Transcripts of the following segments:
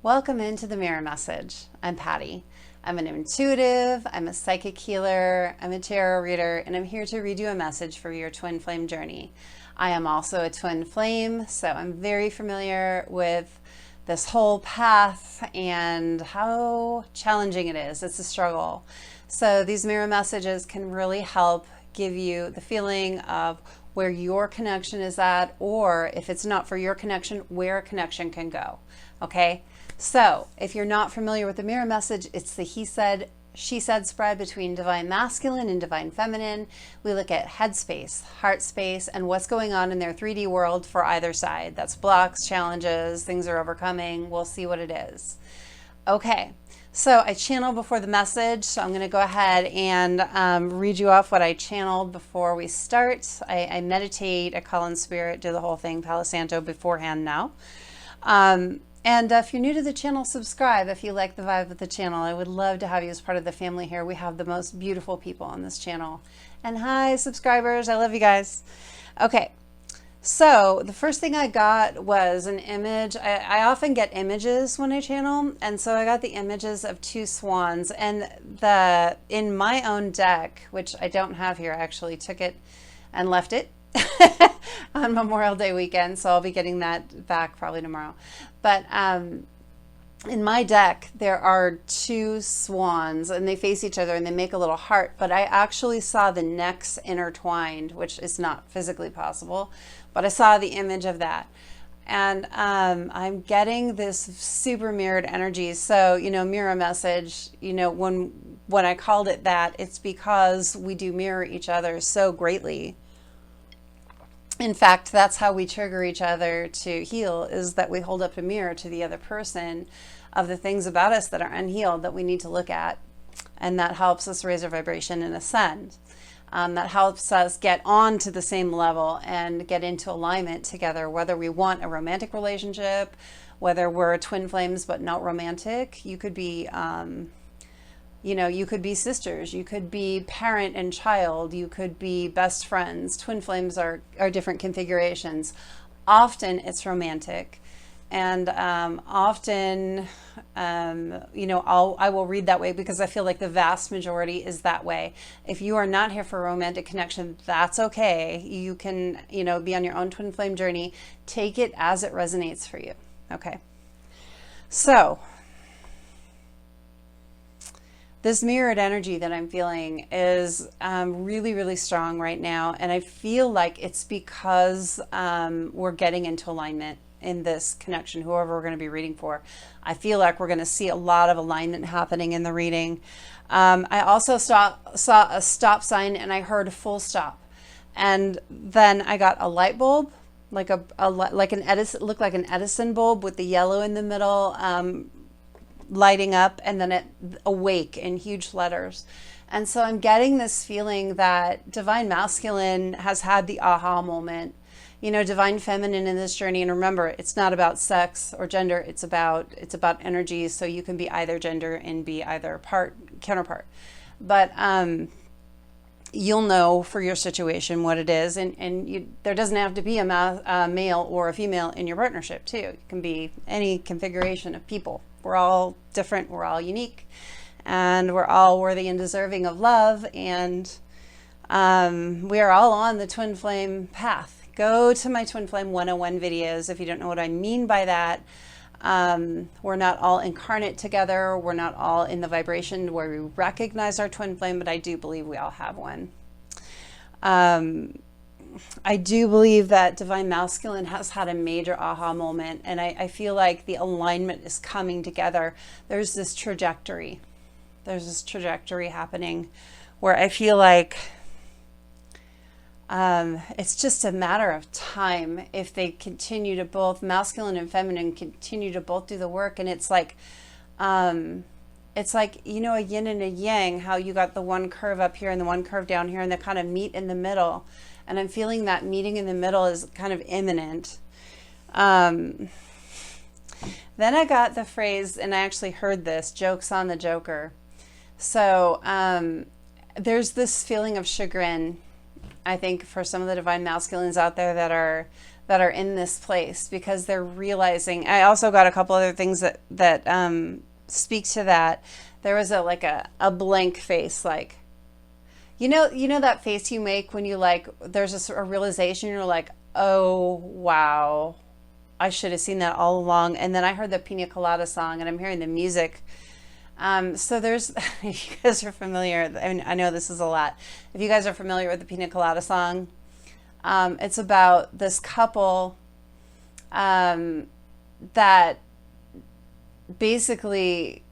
Welcome into the Mirror Message. I'm Patty. I'm an intuitive, I'm a psychic healer, I'm a tarot reader, and I'm here to read you a message for your twin flame journey. I am also a twin flame, so I'm very familiar with this whole path and how challenging it is. It's a struggle. So these mirror messages can really help give you the feeling of where your connection is at, or if it's not for your connection, where a connection can go. Okay? So if you're not familiar with the mirror message, it's the he said, she said spread between divine masculine and divine feminine. We look at head space, heart space, and what's going on in their 3D world for either side. That's blocks, challenges, things are overcoming. We'll see what it is. Okay, so I channeled before the message, so I'm going to go ahead and read you off what I channeled before we start. I meditate, I call in spirit, do the whole thing, Palo Santo beforehand now. And if you're new to the channel, subscribe if you like the vibe of the channel. I would love to have you as part of the family here. We have the most beautiful people on this channel. And hi, subscribers. I love you guys. Okay, so the first thing I got was an image. I often get images when I channel, and so I got the images of two swans. And in my own deck, which I don't have here, I actually took it and left it on Memorial Day weekend, so I'll be getting that back probably tomorrow. But in my deck, there are two swans, and they face each other, and they make a little heart, but I actually saw the necks intertwined, which is not physically possible, but I saw the image of that. And I'm getting this super mirrored energy. So, mirror message, when I called it that, it's because we do mirror each other so greatly. In fact, that's how we trigger each other to heal, is that we hold up a mirror to the other person of the things about us that are unhealed that we need to look at. And that helps us raise our vibration and ascend. That helps us get on to the same level and get into alignment together, whether we want a romantic relationship, whether we're twin flames but not romantic. You could be you could be sisters, you could be parent and child, you could be best friends. Twin flames are different configurations. Often it's romantic, and often, I will read that way because I feel like the vast majority is that way. If you are not here for a romantic connection, that's okay. You can, be on your own twin flame journey. Take it as it resonates for you. Okay. So, this mirrored energy that I'm feeling is really, really strong right now. And I feel like it's because we're getting into alignment in this connection, whoever we're going to be reading for. I feel like we're going to see a lot of alignment happening in the reading. I also saw a stop sign, and I heard a full stop. And then I got a light bulb, like an Edison, looked like an Edison bulb with the yellow in the middle, lighting up, and then it awake in huge letters. And so I'm getting this feeling that divine masculine has had the aha moment, divine feminine in this journey. And remember, it's not about sex or gender, it's about energy. So you can be either gender and be either counterpart, but you'll know for your situation what it is. And there doesn't have to be a male or a female in your partnership too. It can be any configuration of people. We're all different, we're all unique, and we're all worthy and deserving of love, and we are all on the twin flame path. Go to my Twin Flame 101 videos if you don't know what I mean by that. We're not all incarnate together, we're not all in the vibration where we recognize our twin flame, but I do believe we all have one. I do believe that divine masculine has had a major aha moment, and I feel like the alignment is coming together. There's this trajectory happening where I feel like it's just a matter of time if they continue to both, masculine and feminine, continue to both do the work. And it's like a yin and a yang, how you got the one curve up here and the one curve down here, and they kind of meet in the middle. And I'm feeling that meeting in the middle is kind of imminent. Then I got the phrase, and I actually heard this, joke's on the joker. So there's this feeling of chagrin, I think, for some of the divine masculines out there that are that are in this place because they're realizing. I also got a couple other things that speak to that. There was a blank face, like, you know that face you make when you like, there's a realization, you're like, oh wow, I should have seen that all along. And then I heard the Pina Colada song, and I'm hearing the music. So there's, if you guys are familiar, I mean, I know this is a lot. If you guys are familiar with the Pina Colada song, it's about this couple that basically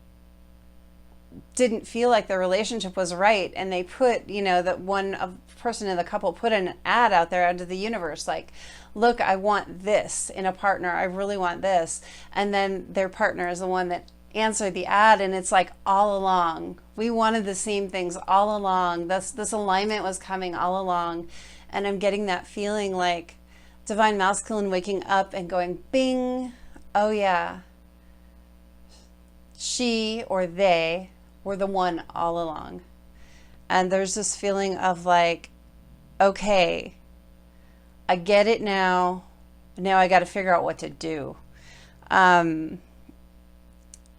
didn't feel like their relationship was right, and they put, that one person in the couple put an ad out there into the universe, like, look, I want this in a partner, I really want this. And then their partner is the one that answered the ad, and it's like, all along we wanted the same things all along. This alignment was coming all along. And I'm getting that feeling like divine masculine waking up and going, bing, oh yeah, she or they were the one all along. And there's this feeling of like, okay, I get it now. Now I got to figure out what to do.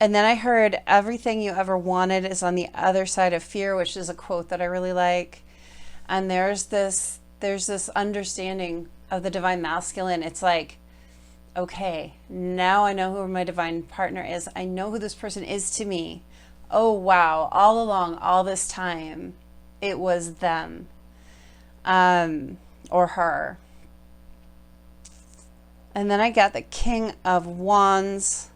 And then I heard, everything you ever wanted is on the other side of fear, which is a quote that I really like. And there's this understanding of the divine masculine. It's like, okay, now I know who my divine partner is. I know who this person is to me. Oh, wow. All along, all this time, it was them, or her. And then I got the King of Wands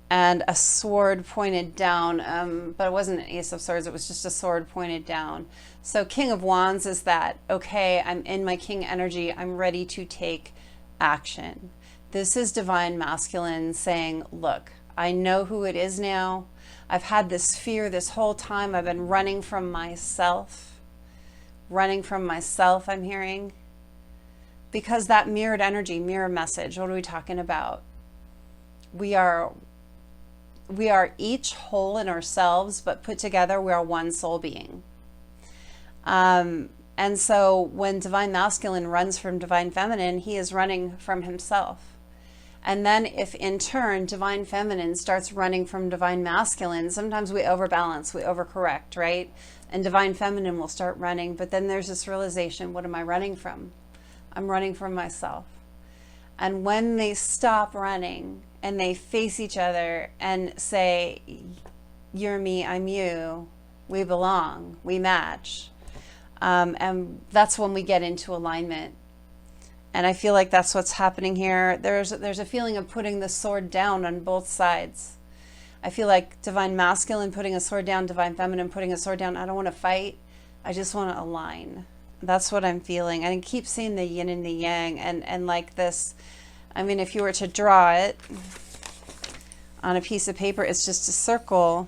and a sword pointed down, but it wasn't an Ace of Swords. It was just a sword pointed down. So King of Wands is that, okay, I'm in my king energy. I'm ready to take action. This is divine masculine saying, look, I know who it is now. I've had this fear this whole time. I've been running from myself. Running from myself, I'm hearing. Because that mirrored energy, mirror message, what are we talking about? We are each whole in ourselves, but put together, we are one soul being. And so when divine masculine runs from divine feminine, he is running from himself. And then if in turn divine feminine starts running from divine masculine, sometimes we overbalance, we overcorrect, right? And divine feminine will start running, but then there's this realization, what am I running from? I'm running from myself. And when they stop running and they face each other and say, you're me, I'm you, we belong, we match. And that's when we get into alignment. And I feel like that's what's happening here. There's a feeling of putting the sword down on both sides. I feel like divine masculine putting a sword down, divine feminine putting a sword down. I don't want to fight. I just want to align. That's what I'm feeling. And I keep seeing the yin and the yang, and like this, I mean, if you were to draw it on a piece of paper, it's just a circle.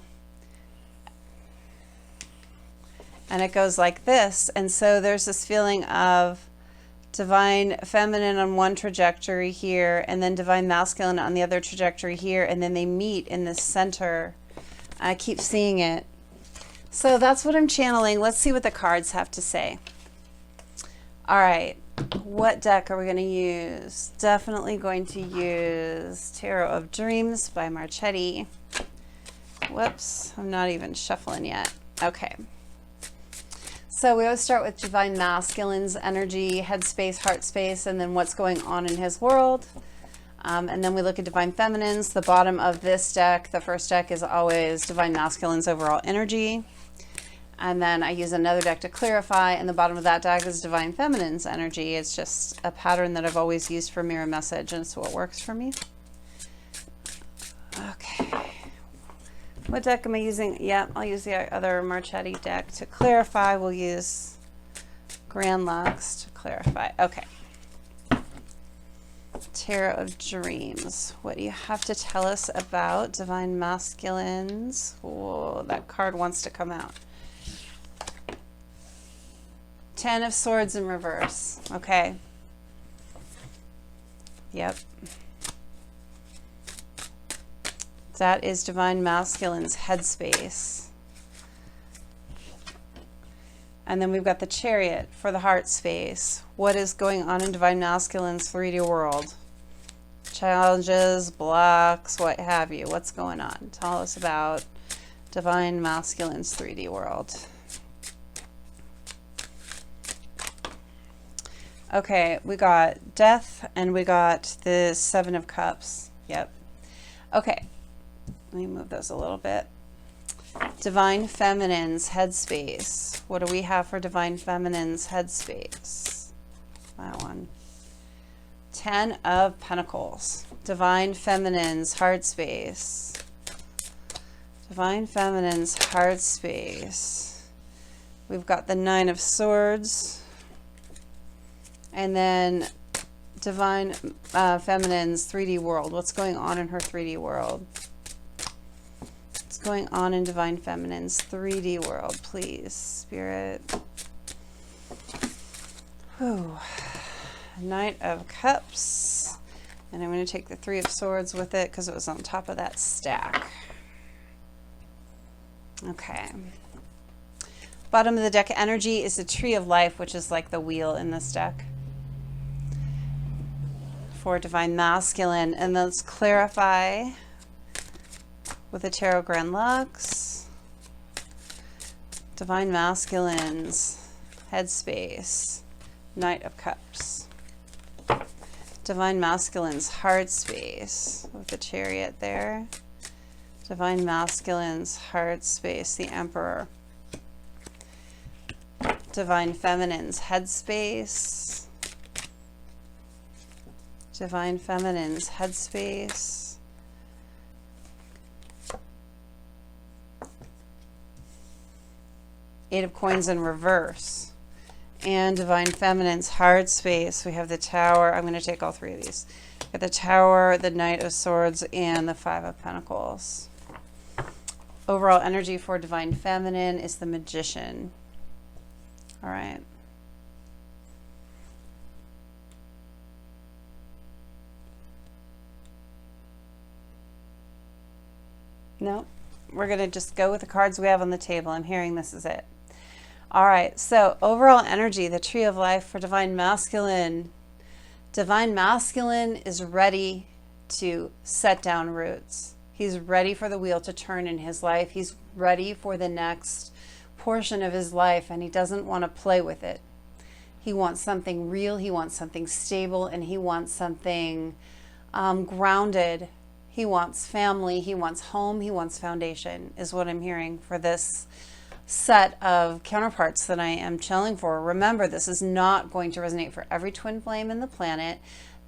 And it goes like this. And so there's this feeling of divine feminine on one trajectory here, and then divine masculine on the other trajectory here, and then they meet in the center. I keep seeing it. So that's what I'm channeling. Let's see what the cards have to say. All right, what deck are we going to use? Definitely going to use Tarot of Dreams by Marchetti. Whoops, I'm not even shuffling yet. Okay. So we always start with divine masculine's energy, head space, heart space, and then what's going on in his world. And then we look at divine feminine's. The bottom of this deck, the first deck, is always divine masculine's overall energy. And then I use another deck to clarify, and the bottom of that deck is divine feminine's energy. It's just a pattern that I've always used for mirror message, and it's what works for me. Okay. What deck am I using? Yeah, I'll use the other Marchetti deck to clarify. We'll use Grand Lux to clarify. Okay. Tarot of Dreams. What do you have to tell us about divine masculines? Oh, that card wants to come out. 10 of Swords in reverse. Okay. Yep. That is divine masculine's headspace. And then we've got the Chariot for the heart space. What is going on in Divine Masculine's 3D world? Challenges, blocks, what have you. What's going on? Tell us about Divine Masculine's 3D world. Okay, we got Death and we got the Seven of Cups. Yep. Okay, let me move those a little bit. Divine Feminine's headspace. What do we have for Divine Feminine's headspace? That one. 10 of Pentacles. Divine Feminine's heart space. Divine Feminine's heart space. We've got the 9 of Swords. And then Divine Feminine's 3D world. What's going on in her 3D world? What's going on in Divine Feminine's 3D world, please, Spirit? Whew. Knight of Cups. And I'm going to take the 3 of Swords with it because it was on top of that stack. Okay. Bottom of the deck energy is the Tree of Life, which is like the wheel in this deck for Divine Masculine. And let's clarify with the Tarot Grand Lux. Divine Masculine's headspace. Knight of Cups. Divine Masculine's heart space with the Chariot there. Divine Masculine's heart space, the Emperor. Divine Feminine's headspace. Divine Feminine's headspace. Eight of Coins in reverse. And Divine Feminine's heart space. We have the Tower. I'm going to take all 3 of these. Got the Tower, the Knight of Swords, and the 5 of Pentacles. Overall energy for Divine Feminine is the Magician. All right. No, we're going to just go with the cards we have on the table. I'm hearing this is it. All right, so overall energy, the Tree of Life for Divine Masculine. Divine Masculine is ready to set down roots. He's ready for the wheel to turn in his life. He's ready for the next portion of his life, and he doesn't want to play with it. He wants something real. He wants something stable, and he wants something grounded. He wants family. He wants home. He wants foundation, is what I'm hearing for this set of counterparts that I am channeling for. Remember, this is not going to resonate for every twin flame in the planet,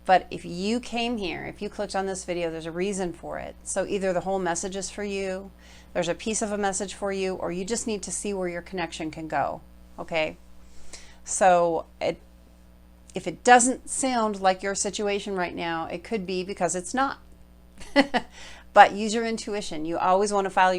but if you came here, if you clicked on this video, there's a reason for it. So either the whole message is for you, there's a piece of a message for you, or you just need to see where your connection can go. Okay, so if it doesn't sound like your situation right now, it could be because it's not. But use your intuition. You always want to follow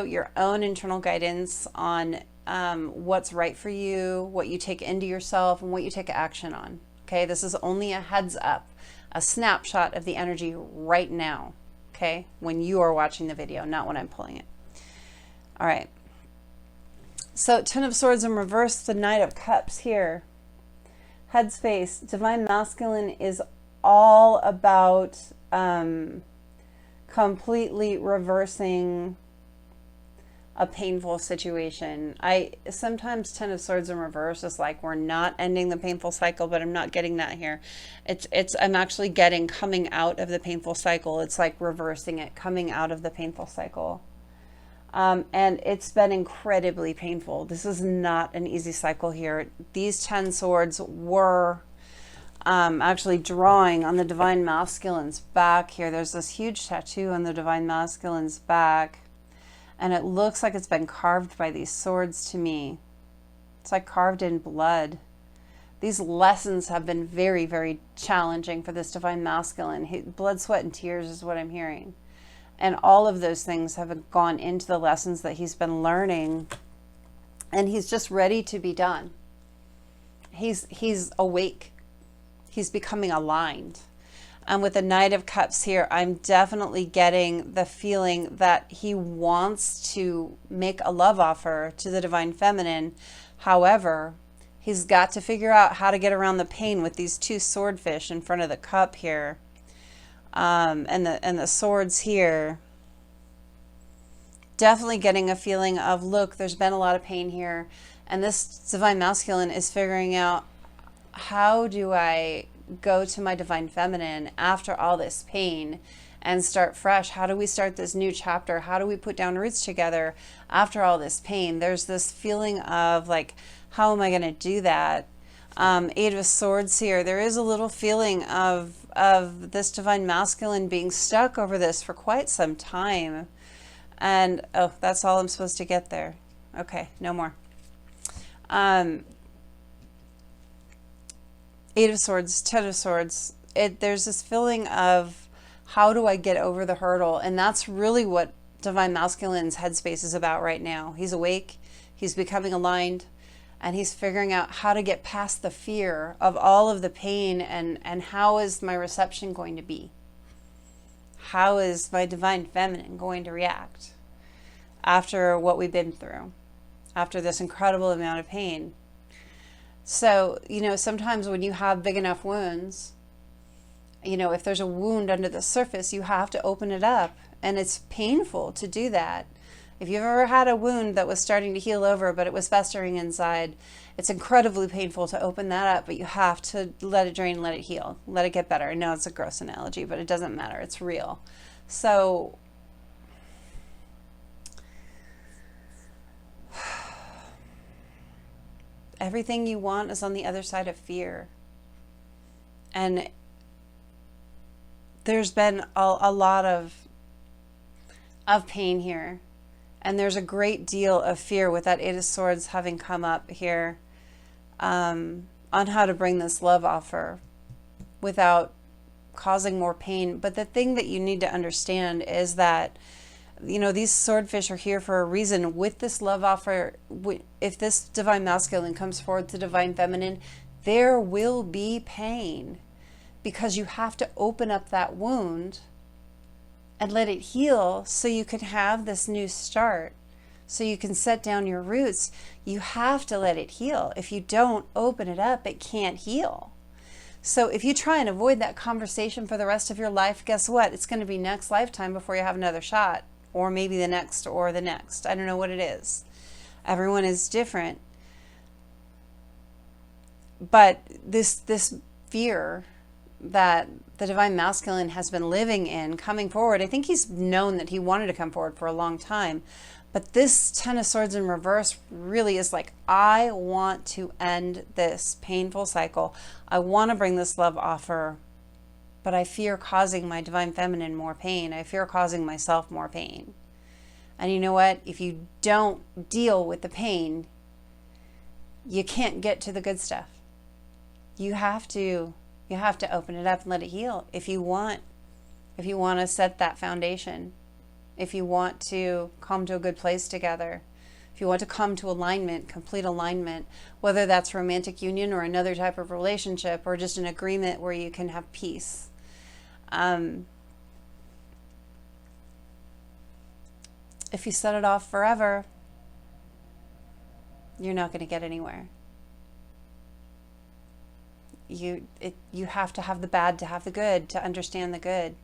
your own internal guidance on what's right for you, what you take into yourself, and what you take action on. Okay, this is only a heads up, a snapshot of the energy right now. Okay, when you are watching the video, not when I'm pulling it. All right. So 10 of Swords in reverse, the Knight of Cups here. Headspace, Divine Masculine is all about completely reversing a painful situation. Sometimes 10 of Swords in reverse is like we're not ending the painful cycle, but I'm not getting that here. I'm actually getting coming out of the painful cycle. It's like reversing it, coming out of the painful cycle. And it's been incredibly painful. This is not an easy cycle here. These 10 swords were actually drawing on the Divine Masculine's back here. There's this huge tattoo on the Divine Masculine's back. And it looks like it's been carved by these swords to me. It's like carved in blood. These lessons have been very, very challenging for this Divine Masculine. Blood, sweat, and tears is what I'm hearing. And all of those things have gone into the lessons that he's been learning. And he's just ready to be done. He's awake. He's becoming aligned. And with the Knight of Cups here, I'm definitely getting the feeling that he wants to make a love offer to the Divine Feminine. However, he's got to figure out how to get around the pain with these two swordfish in front of the cup here. And the swords here. Definitely getting a feeling of, look, there's been a lot of pain here. And this Divine Masculine is figuring out, how do I go to my Divine Feminine after all this pain and start fresh? How do we start this new chapter? How do we put down roots together after all this pain? There's this feeling of like, how am I going to do that? Eight of Swords here. There is a little feeling of this Divine Masculine being stuck over this for quite some time. And, oh, that's all I'm supposed to get there. Okay, no more. Eight of Swords, Ten of Swords. There's this feeling of, how do I get over the hurdle? And that's really what Divine Masculine's headspace is about right now. He's awake, he's becoming aligned, and he's figuring out how to get past the fear of all of the pain, and how is my reception going to be? How is my Divine Feminine going to react after what we've been through, after this incredible amount of pain? So, you know, sometimes when you have big enough wounds, you know, if there's a wound under the surface, you have to open it up. And it's painful to do that. If you've ever had a wound that was starting to heal over, but it was festering inside, it's incredibly painful to open that up, but you have to let it drain, let it heal, let it get better. I know it's a gross analogy, but it doesn't matter. It's real. So everything you want is on the other side of fear. And there's been a lot of pain here. And there's a great deal of fear with that Eight of Swords having come up here, on how to bring this love offer without causing more pain. But the thing that you need to understand is that, you know, these swordfish are here for a reason. With this love offer, if this Divine Masculine comes forward to Divine Feminine, there will be pain, because you have to open up that wound and let it heal so you can have this new start, so you can set down your roots. You have to let it heal. If you don't open it up, it can't heal. So if you try and avoid that conversation for the rest of your life, guess what? It's going to be next lifetime before you have another shot. Or maybe the next, or the next. I don't know what it is. Everyone is different. But this fear that the Divine Masculine has been living in, coming forward, I think he's known that he wanted to come forward for a long time. But this Ten of Swords in reverse really is like, I want to end this painful cycle. I want to bring this love offer, but I fear causing my Divine Feminine more pain. I fear causing myself more pain. And you know what? If you don't deal with the pain, you can't get to the good stuff. You have to open it up and let it heal. If you want to set that foundation, if you want to come to a good place together, if you want to come to alignment, complete alignment, whether that's romantic union or another type of relationship, or just an agreement where you can have peace. If you set it off forever, you're not going to get anywhere. You have to have the bad to have the good, to understand the good.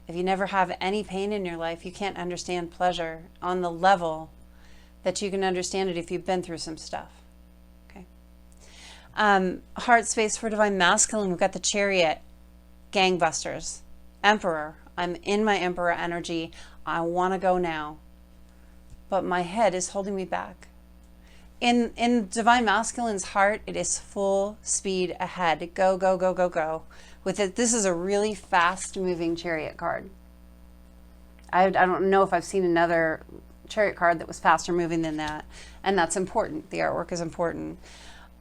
If you never have any pain in your life, you can't understand pleasure on the level that you can understand it if you've been through some stuff. Okay. Heart space for Divine Masculine, we've got the Chariot, gangbusters, Emperor. I'm in my Emperor energy. I want to go now, but my head is holding me back. In Divine Masculine's heart, it is full speed ahead. Go, go, go, go, go. With it, this is a really fast-moving Chariot card. I don't know if I've seen another Chariot card that was faster moving than that, and that's important. The artwork is important.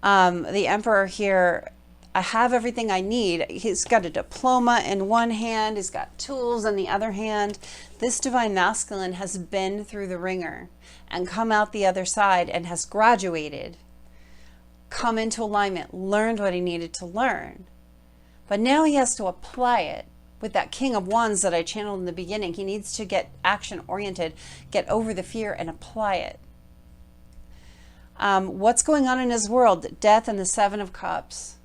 The Emperor here, I have everything I need. He's got a diploma in one hand. He's got tools in the other hand. This Divine Masculine has been through the ringer and come out the other side and has graduated, come into alignment, learned what he needed to learn. But now he has to apply it with that King of Wands that I channeled in the beginning. He needs to get action oriented, get over the fear and apply it. What's going on in his world? Death and the Seven of Cups.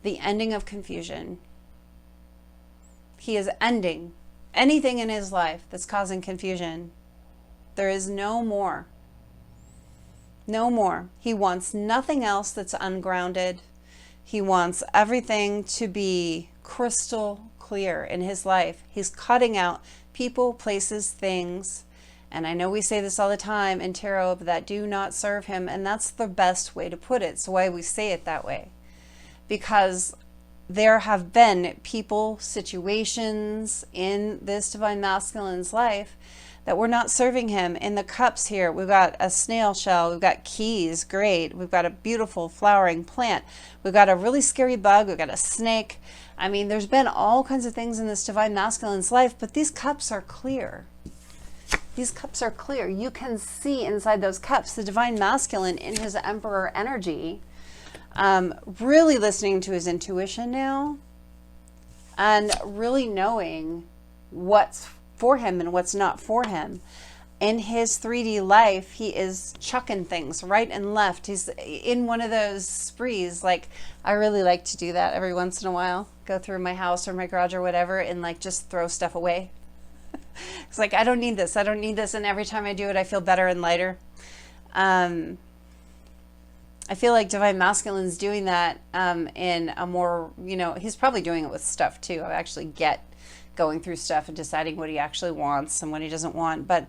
The ending of confusion. He is ending anything in his life that's causing confusion. There is no more. No more. He wants nothing else that's ungrounded. He wants everything to be crystal clear in his life. He's cutting out people, places, things. And I know we say this all the time in tarot, that do not serve him. And that's the best way to put it. It's why we say it that way. Because there have been people, situations in this divine masculine's life that were not serving him. In the cups here, we've got a snail shell, we've got keys, great. We've got a beautiful flowering plant. We've got a really scary bug, we've got a snake. I mean, there's been all kinds of things in this divine masculine's life, but these cups are clear. These cups are clear. You can see inside those cups the divine masculine in his emperor energy, really listening to his intuition now and really knowing what's for him and what's not for him. In his 3D life, he is chucking things right and left. He's in one of those sprees. Like, I really like to do that every once in a while. Go through my house or my garage or whatever and like just throw stuff away. It's like, I don't need this. I don't need this. And every time I do it, I feel better and lighter. I feel like divine masculine's doing that in a more, you know, he's probably doing it with stuff too. I actually get going through stuff and deciding what he actually wants and what he doesn't want. But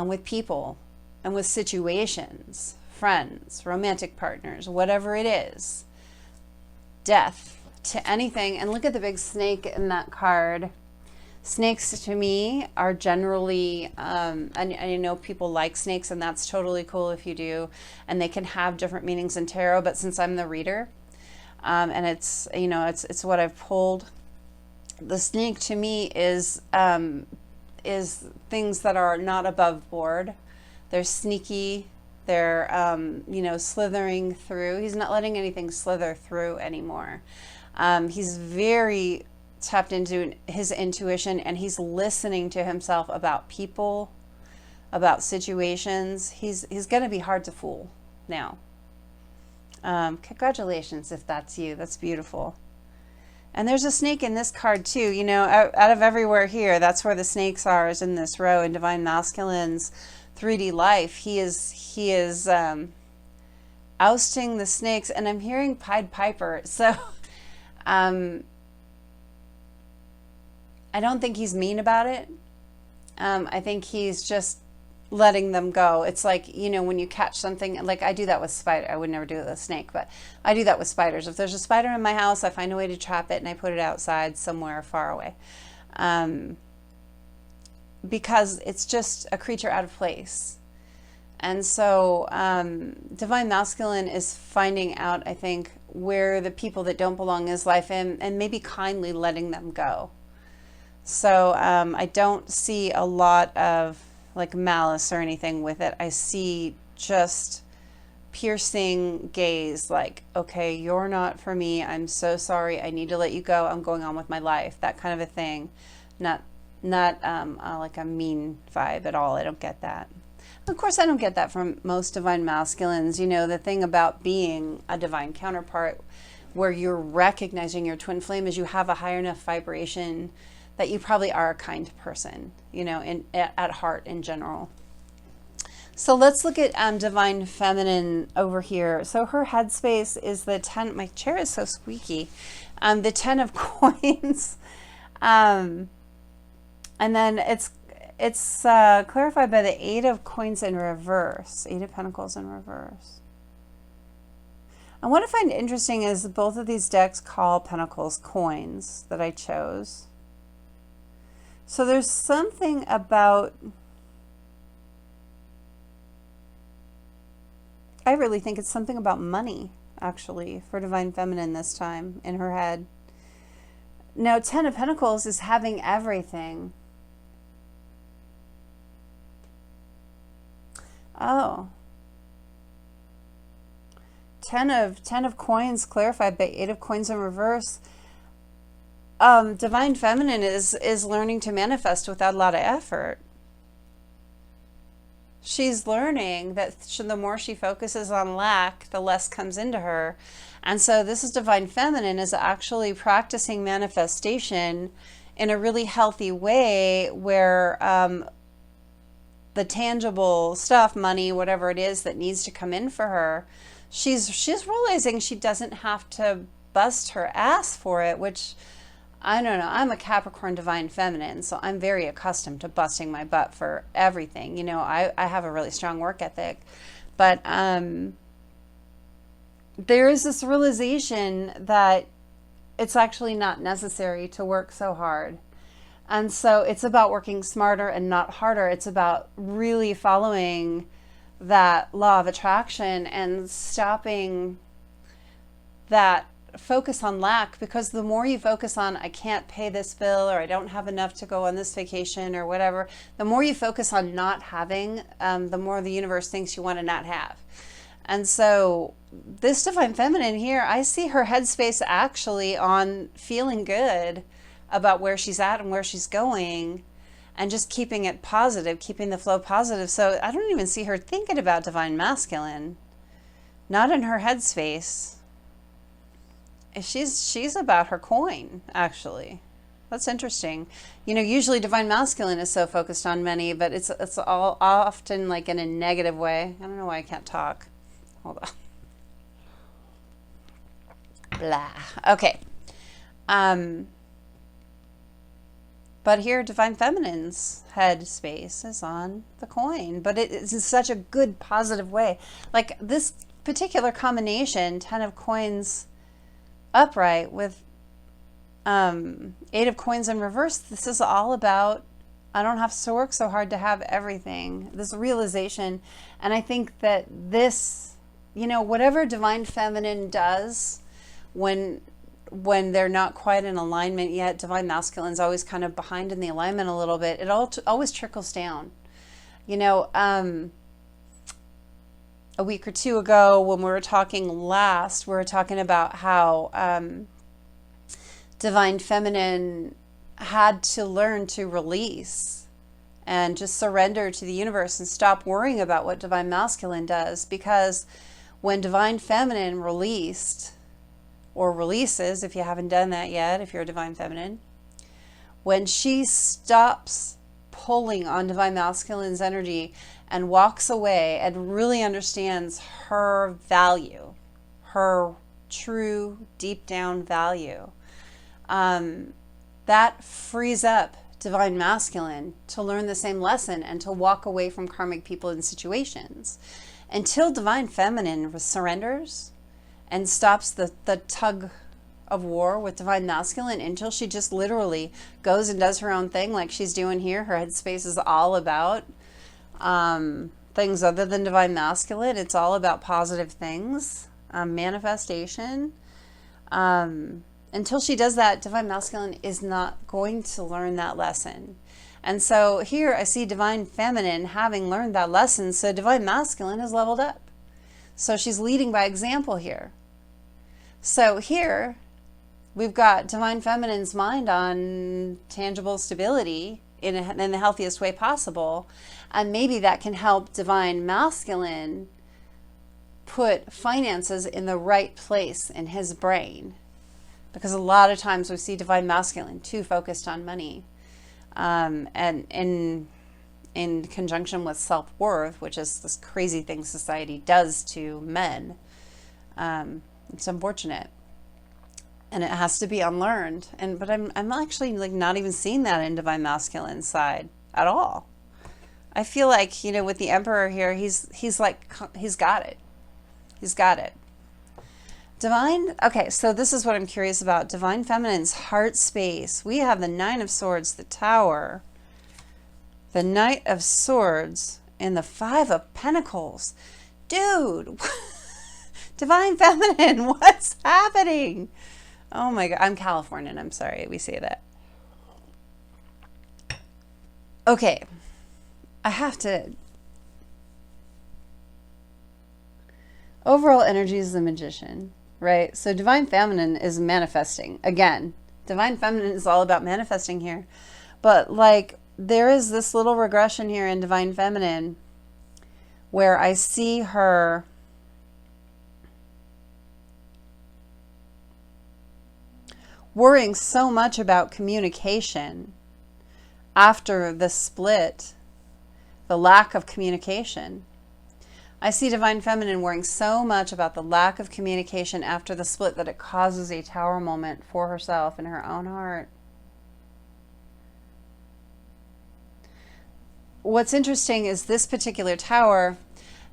with people and with situations, friends, romantic partners, whatever it is, death to anything. And look at the big snake in that card. Snakes to me are generally, and I know people like snakes, and that's totally cool if you do, and they can have different meanings in tarot, but since I'm the reader, and it's, you know, it's what I've pulled, the snake to me is things that are not above board. They're sneaky, they're, you know, slithering through. He's not letting anything slither through anymore. He's very tapped into his intuition, and he's listening to himself about people, about situations. He's going to be hard to fool now. Congratulations if that's you. That's beautiful. And there's a snake in this card too. You know, out of everywhere here, that's where the snakes are, is in this row in Divine Masculine's 3D life. He is ousting the snakes, and I'm hearing Pied Piper. So I don't think he's mean about it. I think he's just letting them go. It's like, you know, when you catch something, like I do that with spider. I would never do it with a snake, but I do that with spiders. If there's a spider in my house, I find a way to trap it and I put it outside somewhere far away. Because it's just a creature out of place. And so Divine Masculine is finding out, I think, where the people that don't belong in his life and maybe kindly letting them go. So I don't see a lot of like malice or anything with it. I see just piercing gaze, like, okay, you're not for me. I'm so sorry. I need to let you go. I'm going on with my life. That kind of a thing. Not like a mean vibe at all. I don't get that. Of course, I don't get that from most divine masculines. You know, the thing about being a divine counterpart where you're recognizing your twin flame is you have a higher enough vibration that you probably are a kind person, you know, at heart in general. So let's look at divine feminine over here. So her headspace is the 10. My chair is so squeaky. The 10 of coins. And then it's clarified by the 8 of coins in reverse, 8 of pentacles in reverse. And what I find interesting is both of these decks call pentacles coins that I chose. So there's something about, I really think it's something about money, actually, for divine feminine this time in her head. Now, 10 of pentacles is having everything. Oh. 10 of coins clarified by 8 of coins in reverse. Divine Feminine is learning to manifest without a lot of effort. She's learning that the more she focuses on lack, the less comes into her. And so this is Divine Feminine is actually practicing manifestation in a really healthy way where the tangible stuff, money, whatever it is that needs to come in for her, she's realizing she doesn't have to bust her ass for it, which I don't know. I'm a Capricorn Divine Feminine, so I'm very accustomed to busting my butt for everything. You know, I have a really strong work ethic. But there is this realization that it's actually not necessary to work so hard. And so it's about working smarter and not harder. It's about really following that law of attraction and stopping that focus on lack, because the more you focus on I can't pay this bill, or I don't have enough to go on this vacation, or whatever, the more you focus on not having, the more the universe thinks you want to not have. And so this Divine Feminine here, I see her headspace actually on feeling good about where she's at and where she's going, and just keeping it positive, keeping the flow positive. So I don't even see her thinking about Divine Masculine, not in her headspace. She's about her coin, actually. That's interesting. You know, usually Divine Masculine is so focused on money, but it's all often like in a negative way. I don't know why I can't talk. Hold on. Blah. Okay. But here, Divine Feminine's head space is on the coin, but it is in such a good, positive way. Like this particular combination, 10 of coins upright with 8 of coins in reverse, this is all about I don't have to work so hard to have everything, this realization. And I think that this, you know, whatever Divine Feminine does when they're not quite in alignment yet, Divine Masculine's always kind of behind in the alignment a little bit. It always trickles down. You know, a week or two ago when we were talking last, we were talking about how Divine Feminine had to learn to release and just surrender to the universe and stop worrying about what Divine Masculine does, because when Divine Feminine released, or releases, if you haven't done that yet, if you're a Divine Feminine, when she stops pulling on Divine Masculine's energy and walks away and really understands her value, her true deep down value, that frees up Divine Masculine to learn the same lesson and to walk away from karmic people and situations. Until Divine Feminine surrenders and stops the tug of war with Divine Masculine, until she just literally goes and does her own thing like she's doing here. Her headspace is all about things other than Divine Masculine. It's all about positive things, manifestation. Until she does that, Divine Masculine is not going to learn that lesson. And so here I see Divine Feminine having learned that lesson, so Divine Masculine has leveled up. So she's leading by example here. So here we've got Divine Feminine's mind on tangible stability in the healthiest way possible. And maybe that can help Divine Masculine put finances in the right place in his brain. Because a lot of times we see Divine Masculine too focused on money. And in conjunction with self-worth, which is this crazy thing society does to men. It's unfortunate, and it has to be unlearned. But I'm actually like not even seeing that in Divine Masculine side at all. I feel like, you know, with the Emperor here, he's got it. He's got it. Okay, so this is what I'm curious about. Divine Feminine's heart space. We have the 9 of Swords, the Tower, the Knight of Swords, and the 5 of Pentacles. Dude, Divine Feminine, what's happening? Oh my God, I'm Californian, I'm sorry, we say that. Okay, I have to. Overall energy is the Magician, right? So Divine Feminine is manifesting. Again, Divine Feminine is all about manifesting here. But like, there is this little regression here in Divine Feminine where I see her worrying so much about communication after the split, the lack of communication. I see Divine Feminine worrying so much about the lack of communication after the split that it causes a tower moment for herself in her own heart. What's interesting is this particular tower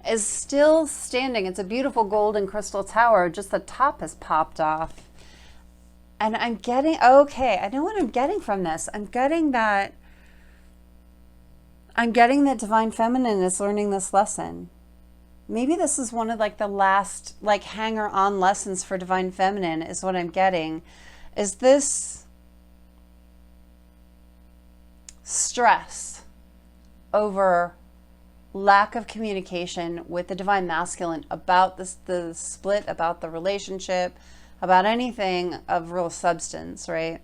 is still standing. It's a beautiful golden crystal tower, just the top has popped off. And I'm getting, okay, I know what I'm getting from this. I'm getting that Divine Feminine is learning this lesson. Maybe this is one of like the last like hanger-on lessons for Divine Feminine is what I'm getting. Is this stress over lack of communication with the Divine Masculine about this, the split, about the relationship, about anything of real substance, right?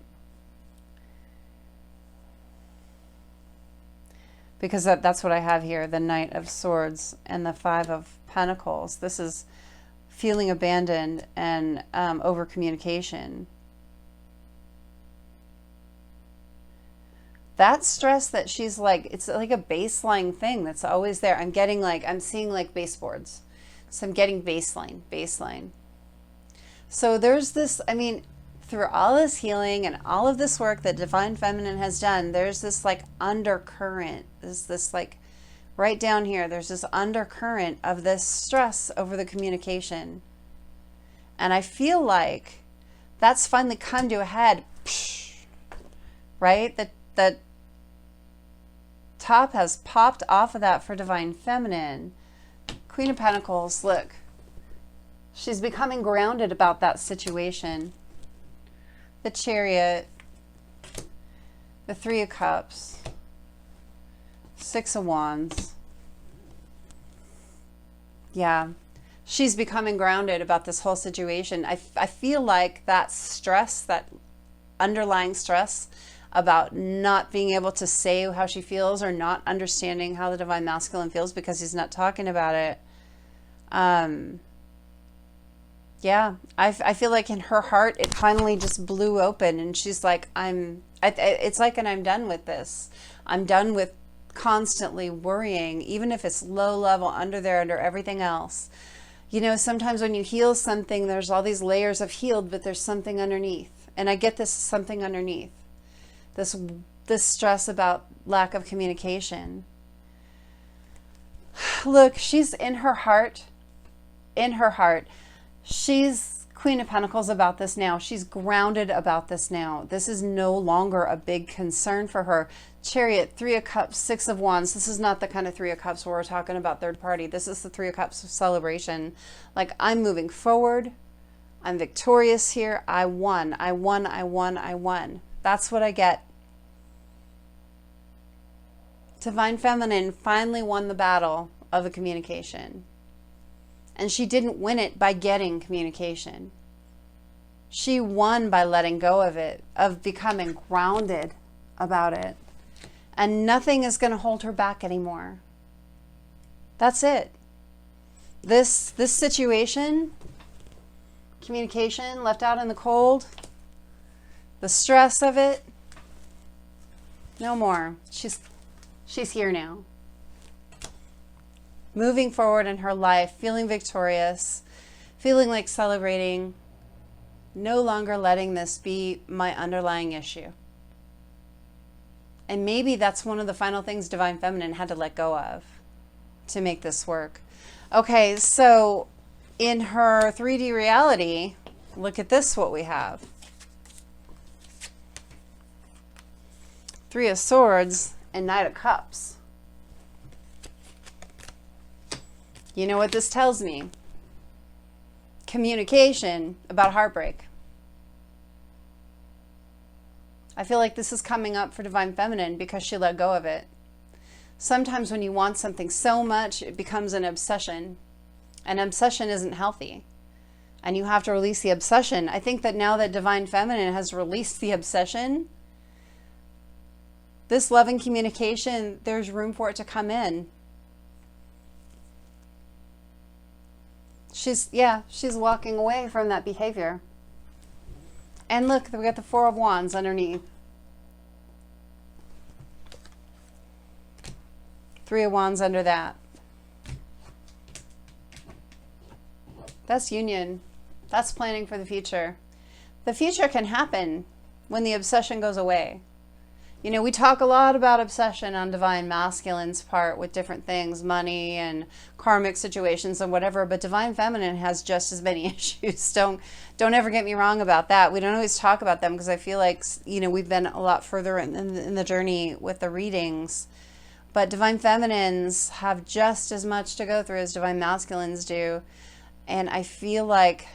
Because that's what I have here, the Knight of Swords and the Five of Pentacles. This is feeling abandoned and over communication. That stress that she's like, it's like a baseline thing that's always there. I'm getting like, I'm seeing like baseboards. So I'm getting baseline. So there's this, I mean, through all this healing and all of this work that Divine Feminine has done, there's this like undercurrent, this like right down here, there's this undercurrent of this stress over the communication. And I feel like that's finally come to a head, right? That top has popped off of that for Divine Feminine. Queen of Pentacles, look. She's becoming grounded about that situation. The Chariot, the Three of Cups, Six of Wands. Yeah, she's becoming grounded about this whole situation. I feel like that stress, that underlying stress about not being able to say how she feels or not understanding how the Divine Masculine feels because he's not talking about it. Yeah, I feel like in her heart, it finally just blew open and she's like, it's like, and I'm done with this. I'm done with constantly worrying, even if it's low level under everything else. You know, sometimes when you heal something, there's all these layers of healed, but there's something underneath. And I get this something underneath. This stress about lack of communication. Look, she's in her heart. She's Queen of Pentacles about this now. She's grounded about this now. This is no longer a big concern for her. Chariot, Three of Cups, Six of Wands. This is not the kind of Three of Cups where we're talking about third party. This is the Three of Cups celebration. Like, I'm moving forward. I'm victorious here. I won. That's what I get. Divine Feminine finally won the battle of the communication. And she didn't win it by getting communication. She won by letting go of it, of becoming grounded about it. And nothing is going to hold her back anymore. That's it. This situation, communication left out in the cold, the stress of it, no more. She's here now. Moving forward in her life, feeling victorious, feeling like celebrating, no longer letting this be my underlying issue. And maybe that's one of the final things Divine Feminine had to let go of to make this work. Okay, so in her 3D reality, look at this, what we have. Three of Swords and Knight of Cups. You know what this tells me? Communication about heartbreak. I feel like this is coming up for Divine Feminine because she let go of it. Sometimes when you want something so much, it becomes an obsession. An obsession isn't healthy. and you have to release the obsession. I think that now that Divine Feminine has released the obsession, this loving communication, there's room for it to come in. She's walking away from that behavior. And look, we got the Four of Wands underneath. Three of Wands under that. That's union. That's planning for the future. The future can happen when the obsession goes away. You know, we talk a lot about obsession on Divine Masculine's part with different things, money and karmic situations and whatever, but Divine Feminine has just as many issues. Don't ever get me wrong about that. We don't always talk about them because I feel like, you know, we've been a lot further in the journey with the readings. But Divine Feminines have just as much to go through as Divine Masculines do. And I feel like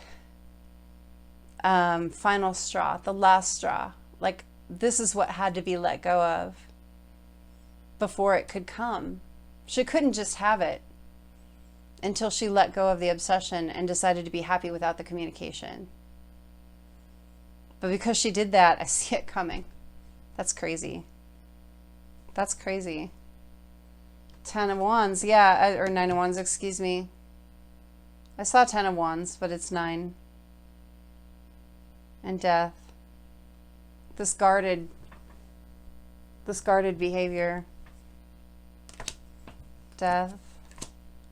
final straw, the last straw, like this is what had to be let go of before it could come. She couldn't just have it until she let go of the obsession and decided to be happy without the communication. But because she did that, I see it coming. That's crazy. That's crazy. 10 of Wands, yeah, or 9 of Wands, excuse me. I saw 10 of Wands, but it's 9. And Death. This guarded behavior. Death.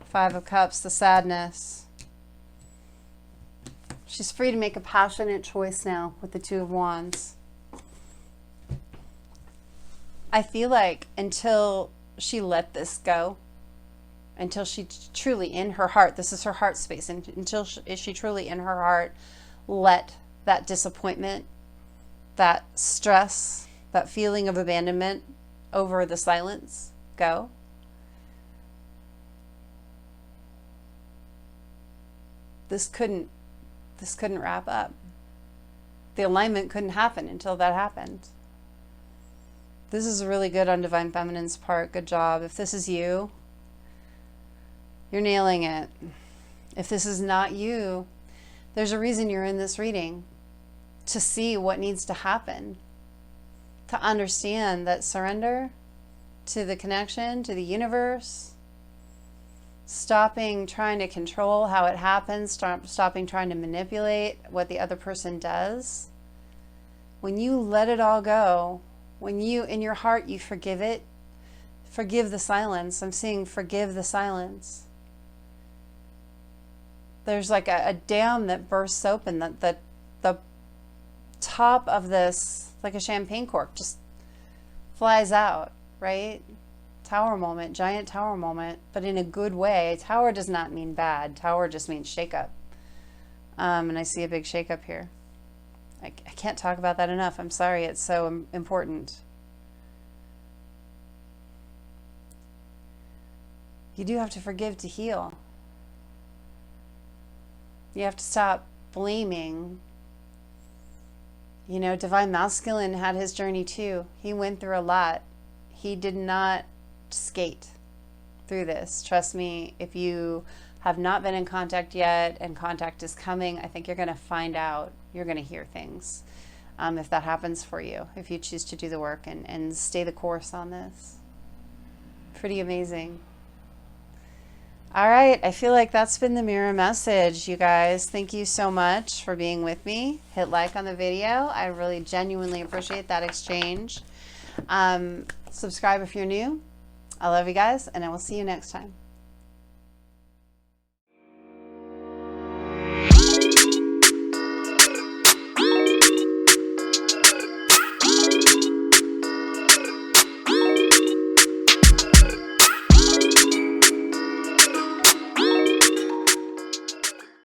5 of Cups, the sadness. She's free to make a passionate choice now with the 2 of Wands. I feel like until she let this go, until she truly in her heart, this is her heart space, and until she truly in her heart let that disappointment, that stress, that feeling of abandonment over the silence go, this couldn't wrap up. The alignment couldn't happen until that happened. This is really good on Divine Feminine's part. Good job. If this is you, you're nailing it. If this is not you, there's a reason you're in this reading, to see what needs to happen, to understand that surrender to the connection, to the universe, stopping trying to control how it happens, stopping trying to manipulate what the other person does. When you let it all go, when you, in your heart, you forgive it, forgive the silence. I'm seeing forgive the silence. There's like a dam that bursts open, that the top of this, like a champagne cork, just flies out, right? Tower moment, giant tower moment, but in a good way. Tower does not mean bad. Tower just means shakeup. And I see a big shakeup here. I can't talk about that enough. I'm sorry. It's so important. You do have to forgive to heal. You have to stop blaming. You know, Divine Masculine had his journey too. He went through a lot. He did not skate through this. Trust me, if you have not been in contact yet and contact is coming, I think you're going to find out. You're going to hear things if that happens for you, if you choose to do the work and stay the course on this. Pretty amazing. All right, I feel like that's been the mirror message, you guys. Thank you so much for being with me. Hit like on the video. I really genuinely appreciate that exchange. Subscribe if you're new. I love you guys, and I will see you next time.